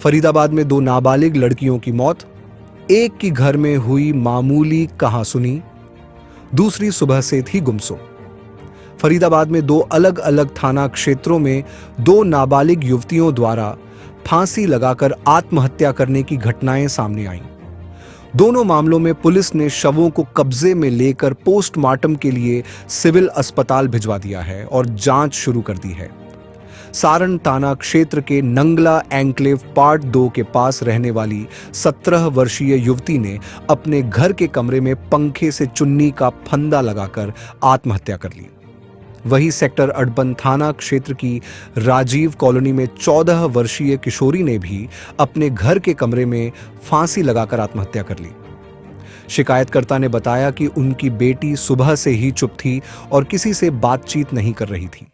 फरीदाबाद में 2 नाबालिग लड़कियों की मौत, एक की घर में हुई मामूली कहासुनी, दूसरी सुबह से थी गुमसुम। फरीदाबाद में 2 अलग अलग थाना क्षेत्रों में 2 नाबालिग युवतियों द्वारा फांसी लगाकर आत्महत्या करने की घटनाएं सामने आईं। दोनों मामलों में पुलिस ने शवों को कब्जे में लेकर पोस्टमार्टम के लिए सिविल अस्पताल भिजवा दिया है और जांच शुरू कर दी है। सारण थाना क्षेत्र के नंगला एन्क्लेव पार्ट 2 के पास रहने वाली 17 वर्षीय युवती ने अपने घर के कमरे में पंखे से चुन्नी का फंदा लगाकर आत्महत्या कर ली। वहीं सेक्टर अड़बन थाना क्षेत्र की राजीव कॉलोनी में 14 वर्षीय किशोरी ने भी अपने घर के कमरे में फांसी लगाकर आत्महत्या कर ली। शिकायतकर्ता ने बताया कि उनकी बेटी सुबह से ही चुप थी और किसी से बातचीत नहीं कर रही थी।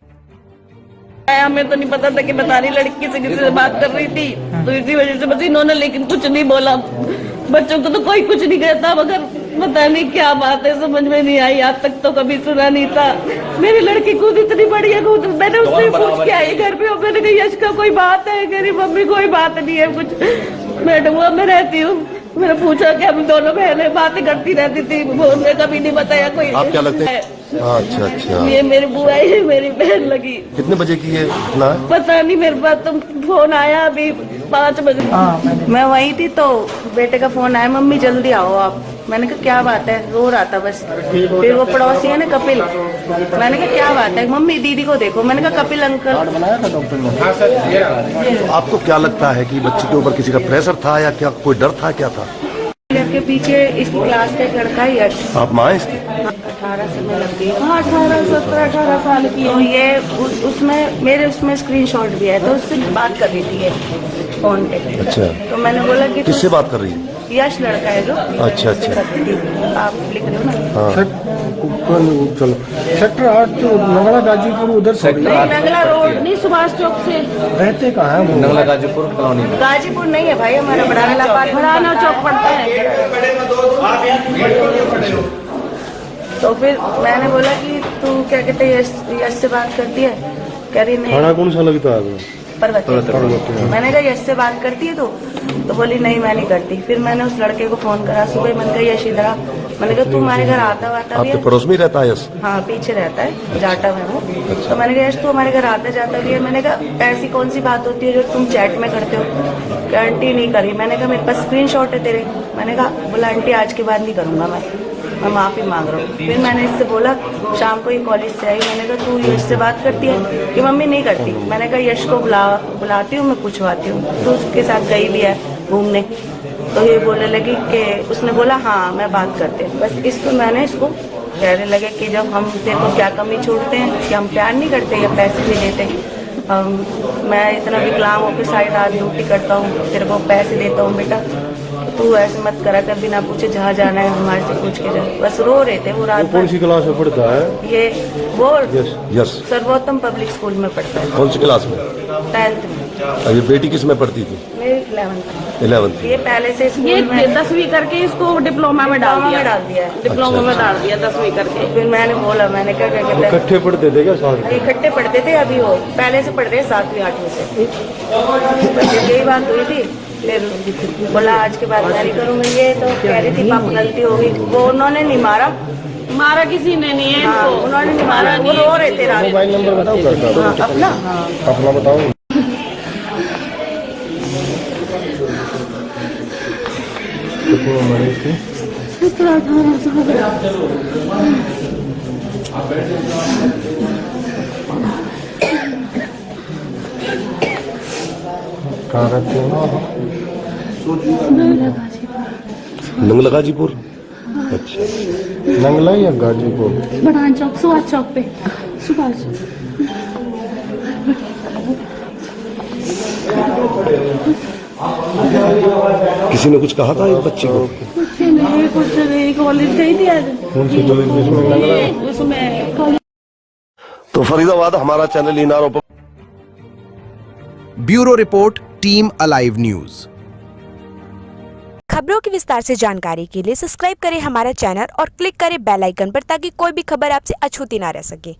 हमें तो नहीं पता था कि बतारी लड़की से किसी से बात कर रही थी, तो इसी वजह से बस इन्होंने लेकिन कुछ नहीं बोला। बच्चों को तो कोई कुछ नहीं कहता, मगर पता नहीं क्या बात है, समझ में नहीं आई। आज तक तो कभी सुना नहीं था। मेरी लड़की खुद इतनी बड़ी है, खुद मैंने उससे पूछ के आई घर पे, मैंने कहा यश का कोई बात है? मेरी मम्मी कोई बात नहीं है कुछ, मैं डुआ में रहती हूँ। मैंने पूछा कि हम दोनों बहनें बातें करती रहती थी, उन्होंने कभी नहीं बताया कोई। आप क्या लगते हैं? अच्छा अच्छा, ये मेरी बुआ है, मेरी बहन लगी। कितने बजे की है घटना? पता नहीं, मेरे पास तो फोन आया अभी 5 बजे। मैं वहीं थी तो बेटे का फोन आया, मम्मी जल्दी आओ आप। मैंने कहा क्या बात है? रो रहा था बस। फिर वो पड़ोसी है ना कपिल, मैंने कहा क्या बात है? मम्मी दीदी को देखो। मैंने कहा कपिल अंकल। बनाया था डॉक्टर ने। तो आपको क्या लगता है कि बच्चे के ऊपर किसी का प्रेशर था या क्या कोई डर था, क्या था? घर के पीछे इस क्लास का एक लड़का है यश। आप माँ इसकी? 18 से मैं लगती है। हाँ 18 साल की। तो ये उसमें मेरे उसमें स्क्रीनशॉट भी है, तो उससे बात कर रही थी ये फोन पे। अच्छा, तो मैंने बोला कि किससे बात कर रही है? यश लड़का है जो। अच्छा अच्छा, आप लिख रहे हो ना? हाँ चलो सेक्टर 8 तो नंगला गाजीपुर उधर से नंगला रोड नहीं, सुभाष चौक से रहते कहाँ है वो? नंगला गाजीपुर कॉलोनी में। गाजीपुर नहीं है भाई, हमारा बढ़ाना चौक पड़ता है। तो फिर मैंने बोला कि तू क्या कहते हैं यश से बात करती है? कह रही नहीं। खाना कौन सा लगता है? पर्वत। मैंने कहा यश से बात करती है तो बोली नहीं मैं नहीं करती। फिर मैंने उस लड़के को फोन करा सुबह, मैंने कहा यश इधर आ। मैंने कहा तू हमारे घर आता वाता भी आपके है? पड़ोस में रहता है यश? हाँ पीछे रहता है, जाटा में वो। तो मैंने कहा यश तू हमारे घर आता जाता भी है? मैंने कहा ऐसी कौन सी बात होती है जो तुम चैट में करते हो? क्या आंटी नहीं करी। मैंने कहा मेरे पास स्क्रीनशॉट है तेरे। मैंने कहा बोला आंटी आज के बाद नहीं करूंगा, मैं माफी मांग रहा हूँ। फिर मैंने इससे बोला, शाम को ये कॉलेज से आई, मैंने कहा तू यश से बात करती है? कि मम्मी नहीं करती। मैंने कहा यश को बुलाती हूँ, मैं पूछवाती हूँ। तो उसके साथ गई भी है घूमने। तो ये बोलने लगी कि उसने बोला हाँ मैं बात करते हैं। बस इसको मैंने इसको कहने लगे कि जब हम तेरे को क्या कमी छोड़ते हैं कि हम प्यार नहीं करते या पैसे नहीं देते। मैं इतना विकलांग होकर सारी रात ड्यूटी करता हूँ, तेरे को पैसे देता हूँ बेटा, तू ऐसे मत करा कर, बिना पूछे जहाँ जाना है हमारे से पूछ के जा। बस रो रहे थे वो रात। कौन सी क्लास में पढ़ता है ये? वो यस सर्वोत्तम पब्लिक स्कूल में पढ़ता है। कौन सी क्लास में? 10th में। ये बेटी किस में पढ़ती थी? मेरी 11th। 11th। ये पहले से स्कूल में 10वीं करके इसको डिप्लोमा में डाल दिया है। डिप्लोमा में डाल दिया 10वीं करके। फिर मैंने बोला, मैंने क्या कहते हैं इकट्ठे पढ़ते थे क्या साथ में? इकट्ठे पढ़ते थे, अभी वो पहले से पढ़ रहे 7वीं 8वीं से। बस यही बात हुई थी। फिर बोला आज के बाद मैं नहीं करूँगी। ये तो कह रही थी पापा गलती हो गई। वो उन्होंने नहीं मारा किसी ने नहीं है हाँ, इनको। उन्होंने नहीं मारा, वो रो रहे थे रात। मोबाइल नंबर बताओ करता अपना अपना बताओ। कितनी उम्र है इसकी? 17-18 साल। कहाँ रहते हो? नंगला गाजीपुर। अच्छा, नंगला या गाजीपुर? बढ़ान चौक, सुभाष चौक पे। सुभाष किसी ने कुछ कहा था इस बच्ची को? कुछ नहीं, कॉलेज गई थी आज। कौन सी कॉलेज में? नंगला उसमें। तो फरीदाबाद हमारा चैनल इनारों पर। Bureau report, team alive news. खबरों की विस्तार से जानकारी के लिए सब्सक्राइब करें हमारा चैनल और क्लिक करें बेल आइकन पर, ताकि कोई भी खबर आपसे अछूती ना रह सके।